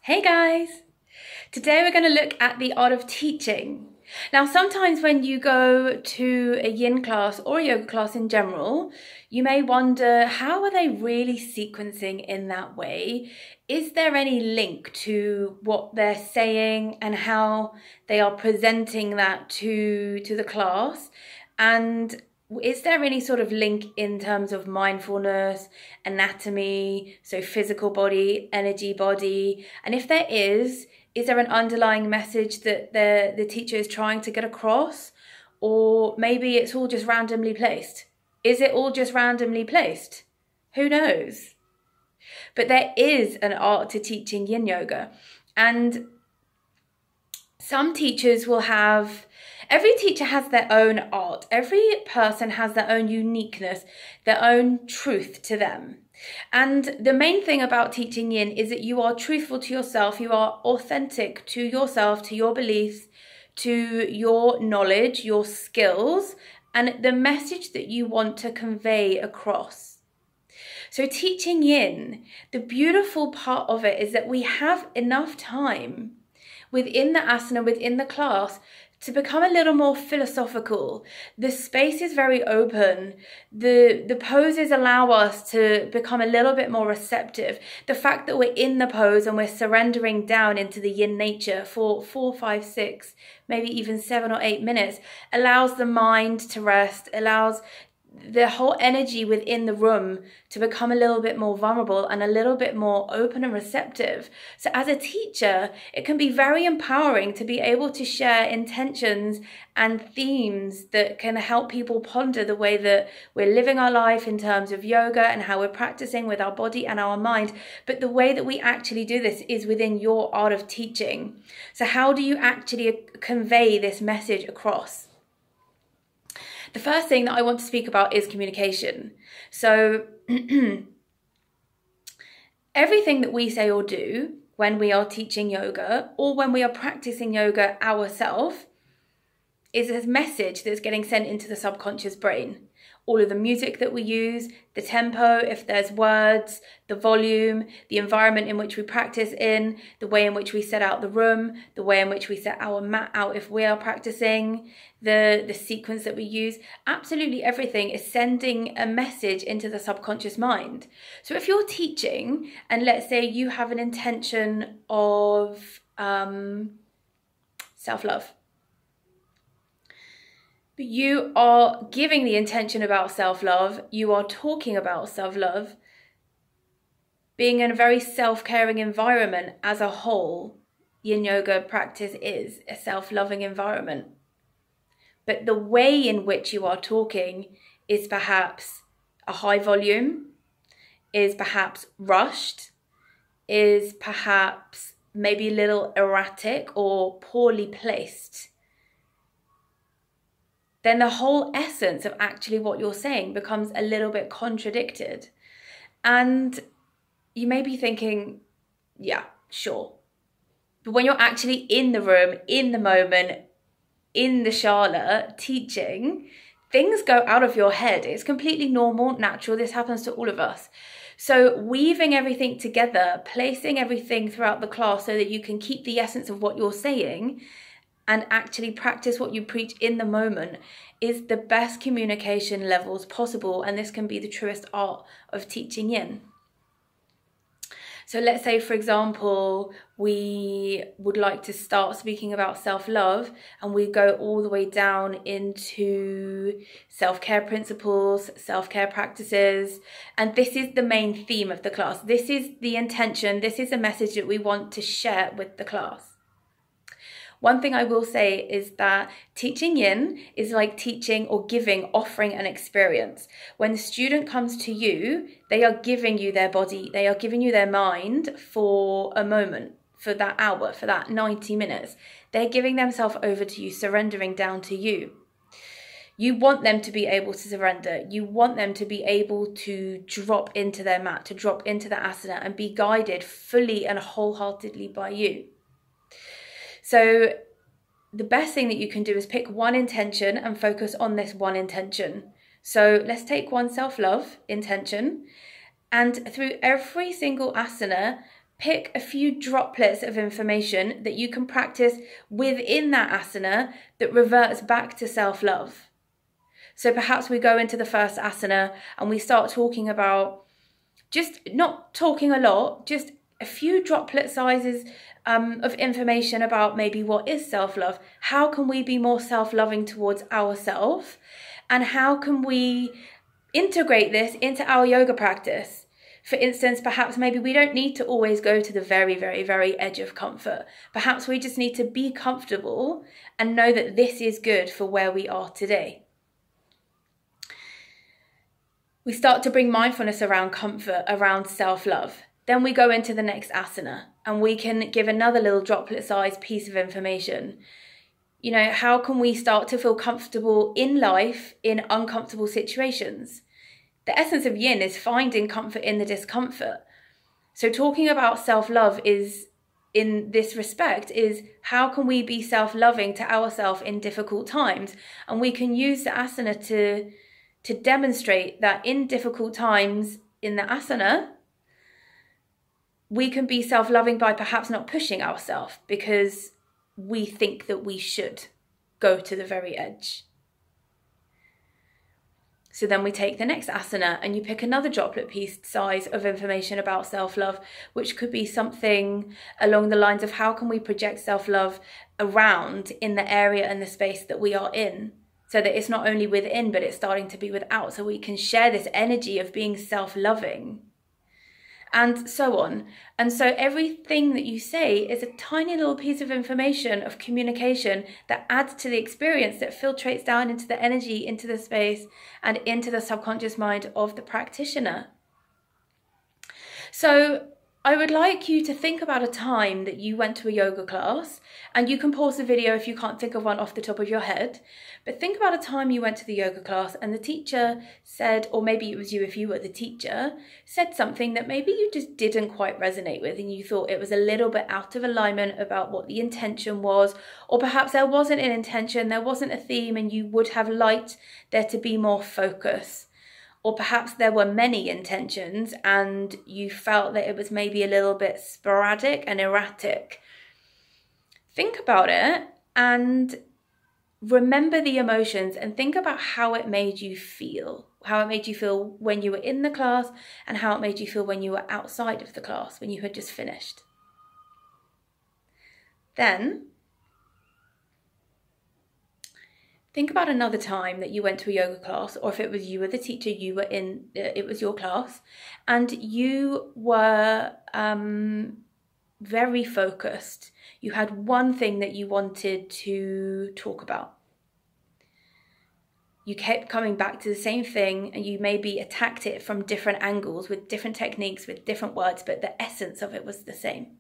Hey guys! Today we're going to look at the art of teaching. Now sometimes when you go to a yin class or a yoga class in general, you may wonder, how are they really sequencing in that way? Is there any link to what they're saying and how they are presenting that to the class? And is there any sort of link in terms of mindfulness, anatomy, so physical body, energy body? And if there is there an underlying message that the teacher is trying to get across? Or maybe it's all just randomly placed. Is it all just randomly placed? Who knows? But there is an art to teaching yin yoga. And some teachers will have, every teacher has their own art. Every person has their own uniqueness, their own truth to them. And the main thing about teaching yin is that you are truthful to yourself. You are authentic to yourself, to your beliefs, to your knowledge, your skills, and the message that you want to convey across. So teaching yin, the beautiful part of it is that we have enough time within the asana, within the class, to become a little more philosophical. The space is very open. The poses allow us to become a little bit more receptive. The fact that we're in the pose and we're surrendering down into the yin nature for 4, 5, 6, maybe even 7 or 8 minutes allows the mind to rest, allows the whole energy within the room to become a little bit more vulnerable and a little bit more open and receptive. So as a teacher, it can be very empowering to be able to share intentions and themes that can help people ponder the way that we're living our life in terms of yoga and how we're practicing with our body and our mind. But the way that we actually do this is within your art of teaching. So how do you actually convey this message across? The first thing that I want to speak about is communication. So everything that we say or do when we are teaching yoga or when we are practicing yoga ourselves is a message that's getting sent into the subconscious brain. All of the music that we use, the tempo, if there's words, the volume, the environment in which we practice in, the way in which we set out the room, the way in which we set our mat out if we are practicing, the sequence that we use, absolutely everything is sending a message into the subconscious mind. So if you're teaching, and let's say you have an intention of self-love, but you are giving the intention about self-love, you are talking about self-love, being in a very self-caring environment as a whole, yin yoga practice is a self-loving environment. But the way in which you are talking is perhaps a high volume, is perhaps rushed, is perhaps maybe a little erratic or poorly placed. Then the whole essence of actually what you're saying becomes a little bit contradicted. And you may be thinking, yeah, sure. But when you're actually in the room, in the moment, in the shala, teaching, things go out of your head. It's completely normal, natural. This happens to all of us. So weaving everything together, placing everything throughout the class so that you can keep the essence of what you're saying and actually practice what you preach in the moment is the best communication levels possible. And this can be the truest art of teaching yin. So let's say, for example, we would like to start speaking about self-love and we go all the way down into self-care principles, self-care practices. And this is the main theme of the class. This is the intention. This is the message that we want to share with the class. One thing I will say is that teaching yin is like teaching or giving, offering an experience. When the student comes to you, they are giving you their body, they are giving you their mind for a moment, for that hour, for that 90 minutes. They're giving themselves over to you, surrendering down to you. You want them to be able to surrender. You want them to be able to drop into their mat, to drop into the asana and be guided fully and wholeheartedly by you. So the best thing that you can do is pick one intention and focus on this one intention. So let's take one self-love intention, and through every single asana, pick a few droplets of information that you can practice within that asana that reverts back to self-love. So perhaps we go into the first asana and we start talking about, just not talking a lot, just a few droplet sizes of information about maybe what is self-love. How can we be more self-loving towards ourselves? And how can we integrate this into our yoga practice? For instance, perhaps maybe we don't need to always go to the very, very, very edge of comfort. Perhaps we just need to be comfortable and know that this is good for where we are today. We start to bring mindfulness around comfort, around self-love. Then we go into the next asana and we can give another little droplet-sized piece of information. You know, how can we start to feel comfortable in life in uncomfortable situations? The essence of yin is finding comfort in the discomfort. So talking about self-love is, in this respect, is how can we be self-loving to ourselves in difficult times? And we can use the asana to demonstrate that in difficult times in the asana, we can be self-loving by perhaps not pushing ourselves because we think that we should go to the very edge. So then we take the next asana and you pick another droplet piece size of information about self-love, which could be something along the lines of how can we project self-love around in the area and the space that we are in, so that it's not only within, but it's starting to be without, so we can share this energy of being self-loving. And so on. And so everything that you say is a tiny little piece of information, of communication that adds to the experience, that filtrates down into the energy, into the space, and into the subconscious mind of the practitioner. So I would like you to think about a time that you went to a yoga class, and you can pause the video if you can't think of one off the top of your head, but think about a time you went to the yoga class and the teacher said, or maybe it was you if you were the teacher, said something that maybe you just didn't quite resonate with and you thought it was a little bit out of alignment about what the intention was, or perhaps there wasn't an intention, there wasn't a theme, and you would have liked there to be more focus. Or perhaps there were many intentions and you felt that it was maybe a little bit sporadic and erratic. Think about it and remember the emotions and think about how it made you feel. How it made you feel when you were in the class and how it made you feel when you were outside of the class, when you had just finished. Then think about another time that you went to a yoga class, or if it was you were the teacher, you were in, it was your class, and you were very focused. You had one thing that you wanted to talk about. You kept coming back to the same thing, and you maybe attacked it from different angles, with different techniques, with different words, but the essence of it was the same.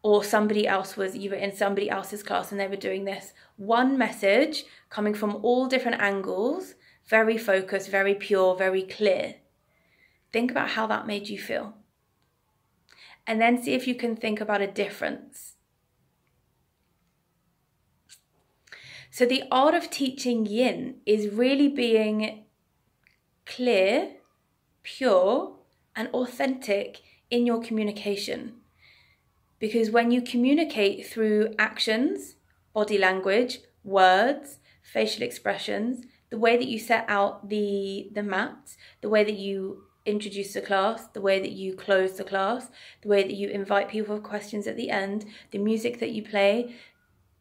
Or somebody else was, you were in somebody else's class and they were doing this. One message coming from all different angles, very focused, very pure, very clear. Think about how that made you feel. And then see if you can think about a difference. So the art of teaching yin is really being clear, pure, and authentic in your communication. Because when you communicate through actions, body language, words, facial expressions, the way that you set out the mat, the way that you introduce the class, the way that you close the class, the way that you invite people with questions at the end, the music that you play,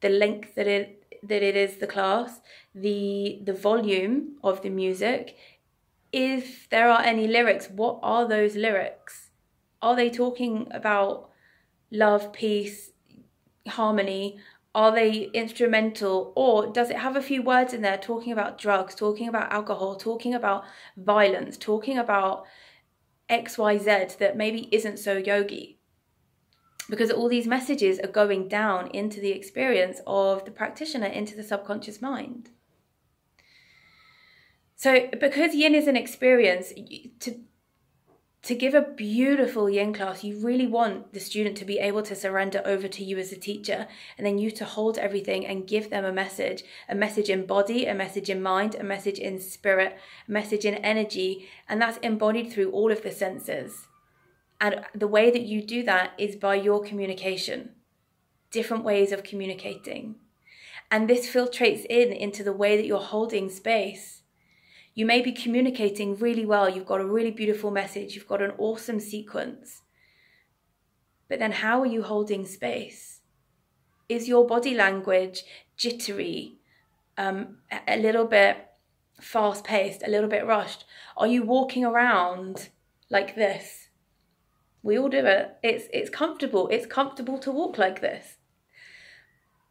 the length that it is the class, the volume of the music. If there are any lyrics, what are those lyrics? Are they talking about love, peace, harmony? Are they instrumental? Or does it have a few words in there talking about drugs, talking about alcohol, talking about violence, talking about XYZ that maybe isn't so yogi? Because all these messages are going down into the experience of the practitioner, into the subconscious mind. So because yin is an experience, to give a beautiful yin class, you really want the student to be able to surrender over to you as a teacher, and then you to hold everything and give them a message in body, a message in mind, a message in spirit, a message in energy, and that's embodied through all of the senses. And the way that you do that is by your communication, different ways of communicating. And this filtrates into the way that you're holding space. You may be communicating really well. You've got a really beautiful message. You've got an awesome sequence. But then how are you holding space? Is your body language jittery, a little bit fast-paced, a little bit rushed? Are you walking around like this? We all do it. It's comfortable. It's comfortable to walk like this.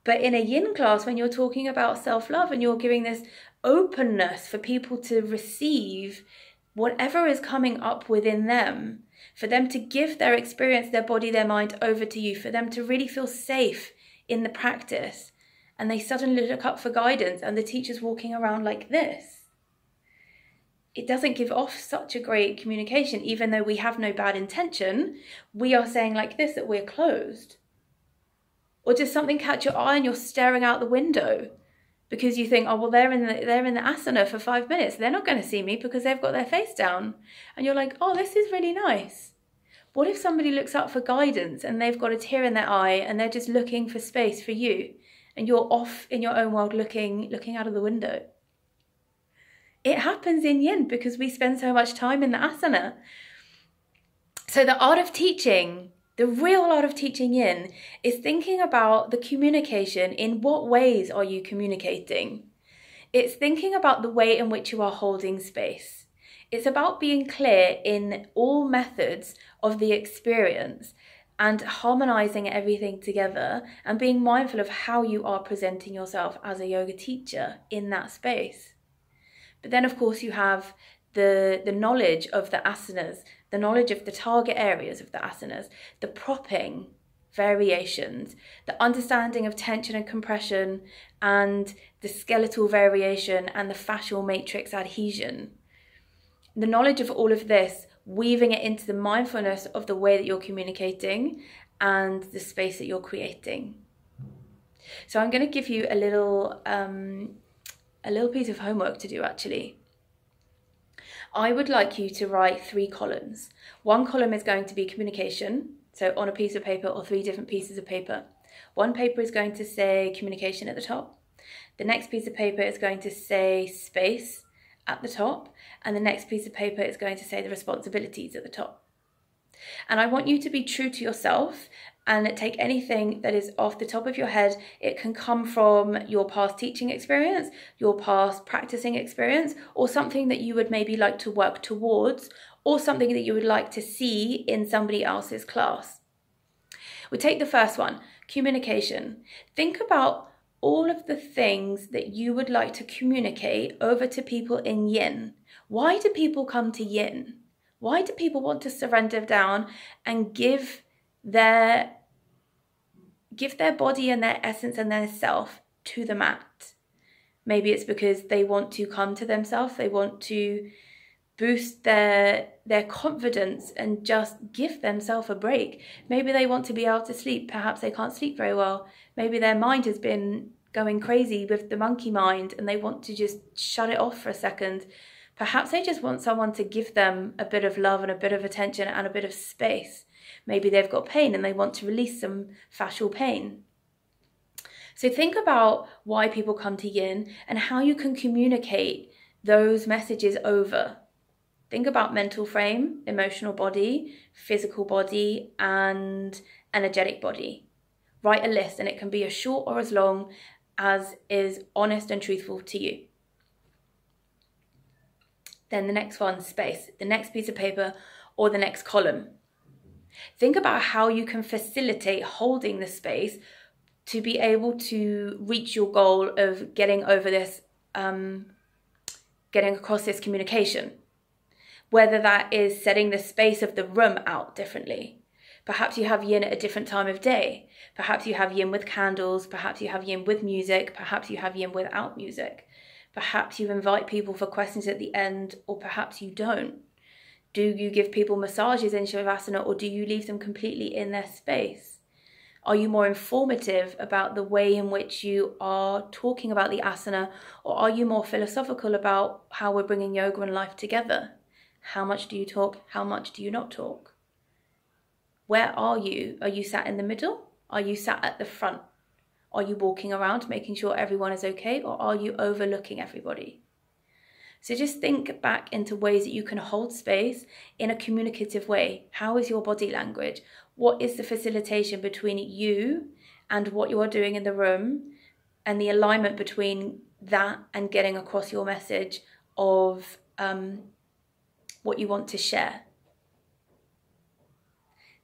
But in a yin class, when you're talking about self-love and you're giving this openness for people to receive whatever is coming up within them, for them to give their experience, their body, their mind over to you, for them to really feel safe in the practice, and they suddenly look up for guidance and the teacher's walking around like this, it doesn't give off such a great communication. Even though we have no bad intention, we are saying like this that we're closed. Or does something catch your eye and you're staring out the window because you think, oh, well, they're in the asana for 5 minutes. They're not going to see me because they've got their face down. And you're like, oh, this is really nice. What if somebody looks up for guidance and they've got a tear in their eye and they're just looking for space for you and you're off in your own world looking out of the window? It happens in yin because we spend so much time in the asana. So the art of teaching, the real art of teaching yin, is thinking about the communication. In what ways are you communicating? It's thinking about the way in which you are holding space. It's about being clear in all methods of the experience and harmonizing everything together and being mindful of how you are presenting yourself as a yoga teacher in that space. But then, of course, you have the knowledge of the asanas, the knowledge of the target areas of the asanas, the propping variations, the understanding of tension and compression, and the skeletal variation and the fascial matrix adhesion. The knowledge of all of this, weaving it into the mindfulness of the way that you're communicating and the space that you're creating. So I'm going to give you a little piece of homework to do, actually. I would like you to write 3 columns. One column is going to be communication, so on a piece of paper or 3 different pieces of paper. One paper is going to say communication at the top. The next piece of paper is going to say space at the top. And the next piece of paper is going to say the responsibilities at the top. And I want you to be true to yourself and take anything that is off the top of your head. It can come from your past teaching experience, your past practicing experience, or something that you would maybe like to work towards, or something that you would like to see in somebody else's class. We take the first one, communication. Think about all of the things that you would like to communicate over to people in yin. Why do people come to yin? Why do people want to surrender down and give their body and their essence and their self to the mat? Maybe it's because they want to come to themselves. They want to boost their confidence and just give themselves a break. Maybe they want to be able to sleep. Perhaps they can't sleep very well. Maybe their mind has been going crazy with the monkey mind and they want to just shut it off for a second. Perhaps they just want someone to give them a bit of love and a bit of attention and a bit of space. Maybe they've got pain and they want to release some fascial pain. So think about why people come to yin and how you can communicate those messages over. Think about mental frame, emotional body, physical body, and energetic body. Write a list, and it can be as short or as long as is honest and truthful to you. Then the next one, space, the next piece of paper or the next column. Think about how you can facilitate holding the space to be able to reach your goal of getting over this, getting across this communication. Whether that is setting the space of the room out differently. Perhaps you have yin at a different time of day. Perhaps you have yin with candles. Perhaps you have yin with music. Perhaps you have yin without music. Perhaps you invite people for questions at the end, or perhaps you don't. Do you give people massages in Shavasana, or do you leave them completely in their space? Are you more informative about the way in which you are talking about the asana, or are you more philosophical about how we're bringing yoga and life together? How much do you talk? How much do you not talk? Where are you? Are you sat in the middle? Are you sat at the front? Are you walking around making sure everyone is okay, or are you overlooking everybody? So just think back into ways that you can hold space in a communicative way. How is your body language? What is the facilitation between you and what you are doing in the room, and the alignment between that and getting across your message of what you want to share?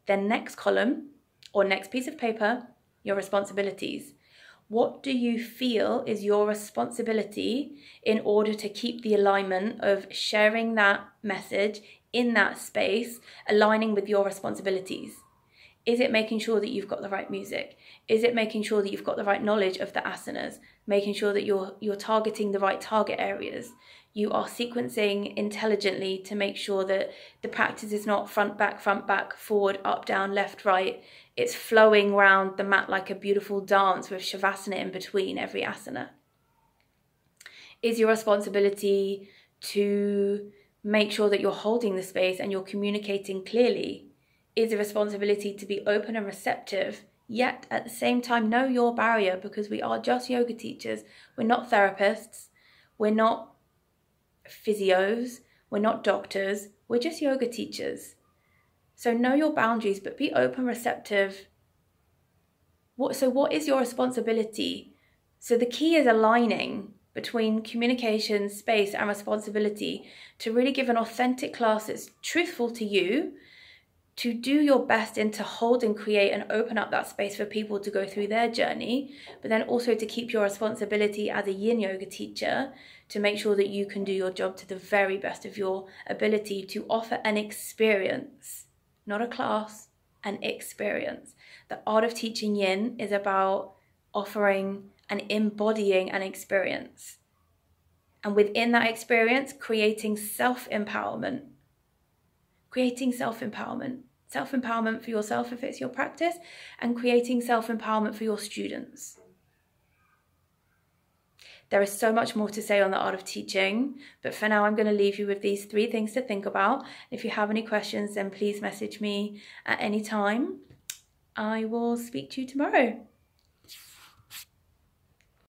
Then next column, or next piece of paper, your responsibilities. What do you feel is your responsibility in order to keep the alignment of sharing that message in that space, aligning with your responsibilities? Is it making sure that you've got the right music? Is it making sure that you've got the right knowledge of the asanas? Making sure that you're targeting the right target areas? You are sequencing intelligently to make sure that the practice is not front, back, forward, up, down, left, right. It's flowing around the mat like a beautiful dance with shavasana in between every asana. Is your responsibility to make sure that you're holding the space and you're communicating clearly? Is a responsibility to be open and receptive, yet at the same time know your barrier, because we are just yoga teachers. We're not therapists. We're not physios. We're not doctors. We're just yoga teachers. So know your boundaries, but be open, receptive. What is your responsibility? So the key is aligning between communication, space, and responsibility to really give an authentic class that's truthful to you, to do your best in to hold and create and open up that space for people to go through their journey, but then also to keep your responsibility as a Yin Yoga teacher to make sure that you can do your job to the very best of your ability to offer an experience, not a class, an experience. The art of teaching Yin is about offering and embodying an experience. And within that experience, creating self-empowerment. Creating self-empowerment. Self-empowerment for yourself if it's your practice, and creating self-empowerment for your students. There is so much more to say on the art of teaching, but for now I'm going to leave you with these 3 things to think about. If you have any questions, then please message me at any time. I will speak to you tomorrow.